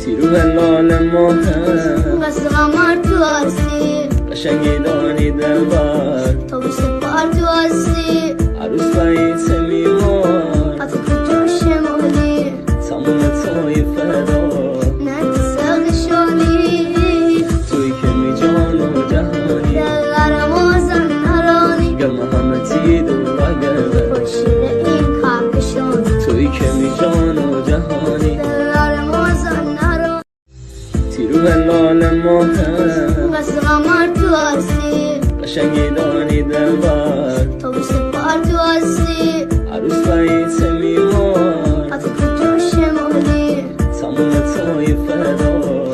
تیرو لال ماهم واسه قمر تو هستی قشنگی دانی دلبر تو بی سپار تو هستی عروس رئیس میهان حتی کجا شمالی تموم توی فدا نه تو ساق شالی توی که می جان و جهانی دلغرم و زن نرانی گرم همه تی دور بگرده پشید این کهکشانی توی که می جان و جهانی دلغرم و زن نرانی تیرو لال ماهم واسه قمر تو هستی قشنگی دانی دلبر تو بی سپار تو هستی عروس رئیس میهان حتی کجا شمالی تموم توی فدا